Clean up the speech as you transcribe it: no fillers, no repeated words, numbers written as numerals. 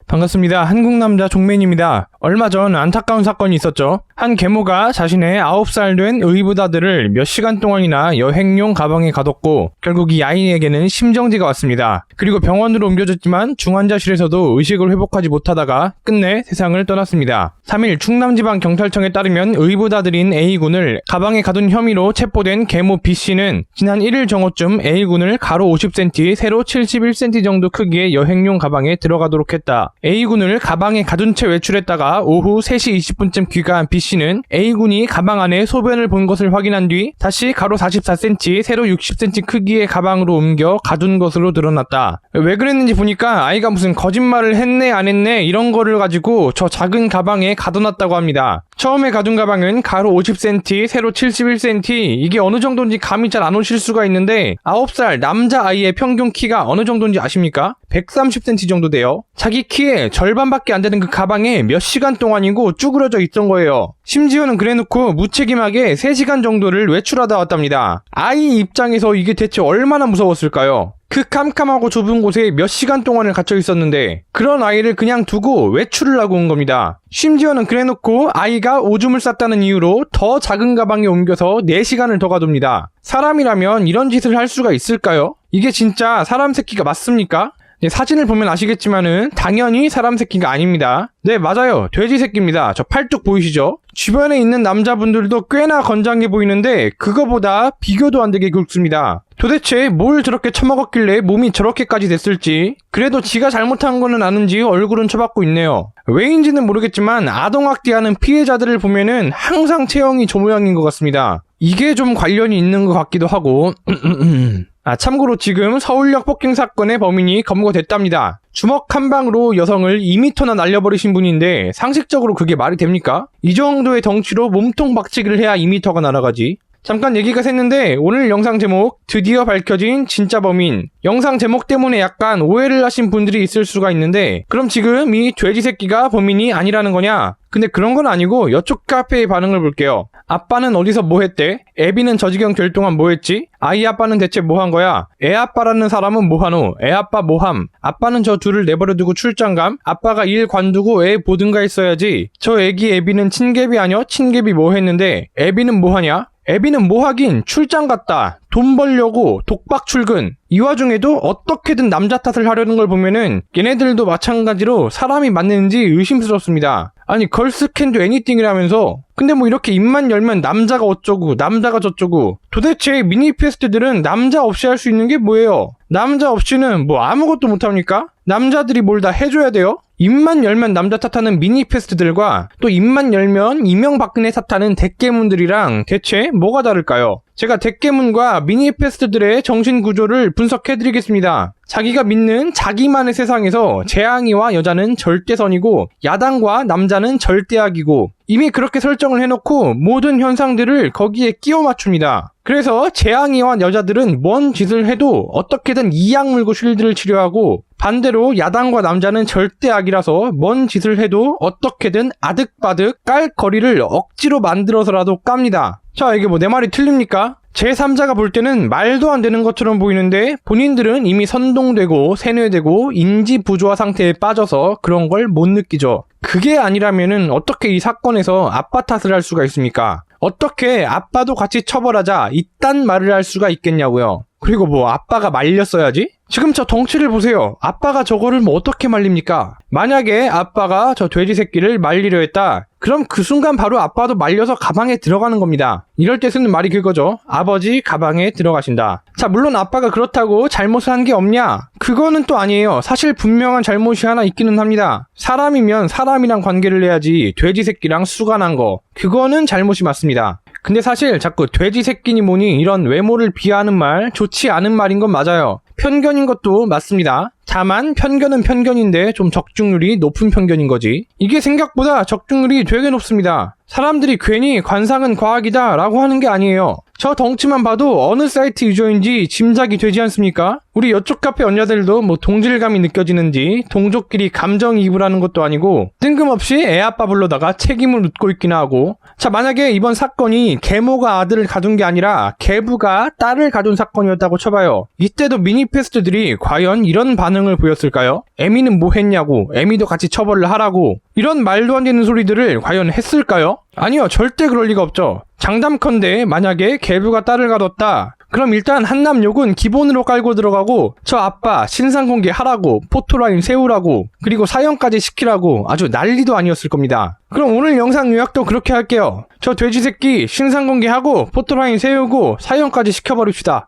반갑습니다. 한국남자 종맨입니다. 얼마 전 안타까운 사건이 있었죠. 한 계모가 자신의 9살 된 의붓아들을 몇 시간 동안이나 여행용 가방에 가뒀고 결국 이 아이에게는 심정지가 왔습니다. 그리고 병원으로 옮겨졌지만 중환자실에서도 의식을 회복하지 못하다가 끝내 세상을 떠났습니다. 3일 충남지방경찰청에 따르면 의붓아들인 A군을 가방에 가둔 혐의로 체포된 계모 B씨는 지난 1일 정오쯤 A군을 가로 50cm, 세로 71cm 정도 크기의 여행용 가방에 들어가도록 했다. A군을 가방에 가둔 채 외출했다가 오후 3시 20분쯤 귀가한 B씨는 A군이 가방 안에 소변을 본 것을 확인한 뒤 다시 가로 44cm, 세로 60cm 크기의 가방으로 옮겨 가둔 것으로 드러났다. 왜 그랬는지 보니까 아이가 무슨 거짓말을 했네 안 했네 이런 거를 가지고 저 작은 가방에 가둬놨다고 합니다. 처음에 가둔 가방은 가로 50cm, 세로 71cm, 이게 어느 정도인지 감이 잘 안 오실 수가 있는데 9살 남자아이의 평균 키가 어느 정도인지 아십니까? 130cm 정도 돼요. 자기 키의 절반밖에 안 되는 그 가방에 몇 시간 동안이고 쭈그러져 있던 거예요. 심지어는 그래놓고 무책임하게 3시간 정도를 외출하다 왔답니다. 아이 입장에서 이게 대체 얼마나 무서웠을까요? 그 캄캄하고 좁은 곳에 몇 시간 동안을 갇혀 있었는데 그런 아이를 그냥 두고 외출을 하고 온 겁니다. 심지어는 그래놓고 아이가 오줌을 쌌다는 이유로 더 작은 가방에 옮겨서 4시간을 더 가둡니다. 사람이라면 이런 짓을 할 수가 있을까요? 이게 진짜 사람 새끼가 맞습니까? 네, 사진을 보면 아시겠지만은 당연히 사람 새끼가 아닙니다. 네, 맞아요. 돼지 새끼입니다. 저 팔뚝 보이시죠? 주변에 있는 남자분들도 꽤나 건장해 보이는데 그거보다 비교도 안 되게 굵습니다. 도대체 뭘 저렇게 처먹었길래 몸이 저렇게까지 됐을지. 그래도 지가 잘못한 거는 아는지 얼굴은 쳐박고 있네요. 왜인지는 모르겠지만 아동학대하는 피해자들을 보면은 항상 체형이 저 모양인 것 같습니다. 이게 좀 관련이 있는 것 같기도 하고 참고로 지금 서울역 폭행 사건의 범인이 검거됐답니다. 주먹 한 방으로 여성을 2m나 날려버리신 분인데 상식적으로 그게 말이 됩니까? 이 정도의 덩치로 몸통 박치기를 해야 2m가 날아가지. 잠깐 얘기가 샜는데 오늘 영상 제목 드디어 밝혀진 진짜 범인. 영상 제목 때문에 약간 오해를 하신 분들이 있을 수가 있는데 그럼 지금 이 돼지 새끼가 범인이 아니라는 거냐? 근데 그런 건 아니고 이쪽 카페의 반응을 볼게요. 아빠는 어디서 뭐 했대? 애비는 저 지경 될 동안 뭐 했지? 아이 아빠는 대체 뭐 한 거야? 애 아빠라는 사람은 뭐 하노? 애 아빠 뭐 함? 아빠는 저 둘을 내버려두고 출장 감? 아빠가 일 관두고 애 보든가 했어야지. 저 애기 애비는 친개비 아뇨? 친개비 뭐 했는데? 애비는 뭐 하냐? 애비는 뭐 하긴 출장 갔다. 돈 벌려고 독박 출근. 이 와중에도 어떻게든 남자 탓을 하려는 걸 보면은 얘네들도 마찬가지로 사람이 맞는지 의심스럽습니다. 아니 걸스 캔도 애니띵이라면서 근데 뭐 이렇게 입만 열면 남자가 어쩌고 남자가 저쩌고 도대체 미니페스트들은 남자 없이 할 수 있는 게 뭐예요? 남자 없이는 뭐 아무것도 못합니까? 남자들이 뭘 다 해줘야 돼요? 입만 열면 남자 탓하는 미니페스트들과 또 입만 열면 이명박근혜 탓하는 대깨문들이랑 대체 뭐가 다를까요? 제가 대깨문과 미니페스트들의 정신구조를 분석해드리겠습니다. 자기가 믿는 자기만의 세상에서 재앙이와 여자는 절대선이고 야당과 남자는 절대악이고 이미 그렇게 설정을 해놓고 모든 현상들을 거기에 끼워 맞춥니다. 그래서 재앙이와 여자들은 뭔 짓을 해도 어떻게든 이악 물고 쉴드를 치료하고 반대로 야당과 남자는 절대악이라서 뭔 짓을 해도 어떻게든 아득바득 깔 거리를 억지로 만들어서라도 깝니다. 자, 이게 뭐 내 말이 틀립니까? 제3자가 볼 때는 말도 안 되는 것처럼 보이는데 본인들은 이미 선동되고 세뇌되고 인지 부조화 상태에 빠져서 그런 걸 못 느끼죠. 그게 아니라면은 어떻게 이 사건에서 아빠 탓을 할 수가 있습니까? 어떻게 아빠도 같이 처벌하자 이딴 말을 할 수가 있겠냐고요. 그리고 뭐 아빠가 말렸어야지? 지금 저 덩치를 보세요. 아빠가 저거를 뭐 어떻게 말립니까? 만약에 아빠가 저 돼지 새끼를 말리려 했다. 그럼 그 순간 바로 아빠도 말려서 가방에 들어가는 겁니다. 이럴 때 쓰는 말이 그거죠. 아버지 가방에 들어가신다. 자, 물론 아빠가 그렇다고 잘못을 한 게 없냐? 그거는 또 아니에요. 사실 분명한 잘못이 하나 있기는 합니다. 사람이면 사람이랑 관계를 해야지 돼지 새끼랑 수간한 거. 그거는 잘못이 맞습니다. 근데 사실 자꾸 돼지 새끼니 뭐니 이런 외모를 비하하는 말 좋지 않은 말인 건 맞아요. 편견인 것도 맞습니다. 다만 편견은 편견인데 좀 적중률이 높은 편견인 거지. 이게 생각보다 적중률이 되게 높습니다. 사람들이 괜히 관상은 과학이다 라고 하는 게 아니에요. 저 덩치만 봐도 어느 사이트 유저인지 짐작이 되지 않습니까? 우리 여쪽 카페 언니들도 뭐 동질감이 느껴지는지 동족끼리 감정이입을 것도 아니고 뜬금없이 애아빠 불러다가 책임을 묻고 있긴 하고. 자, 만약에 이번 사건이 계모가 아들을 가둔 게 아니라 계부가 딸을 가둔 사건이었다고 쳐봐요. 이때도 미니페스트들이 과연 이런 반응을 보였을까요? 에미는 뭐 했냐고, 에미도 같이 처벌을 하라고, 이런 말도 안 되는 소리들을 과연 했을까요? 아니요, 절대 그럴 리가 없죠. 장담컨대 만약에 계부가 딸을 가뒀다, 그럼 일단 한남욕은 기본으로 깔고 들어가고 저 아빠 신상공개 하라고, 포토라인 세우라고, 그리고 사형까지 시키라고 아주 난리도 아니었을 겁니다. 그럼 오늘 영상 요약도 그렇게 할게요. 저 돼지 새끼 신상공개하고 포토라인 세우고 사형까지 시켜버립시다.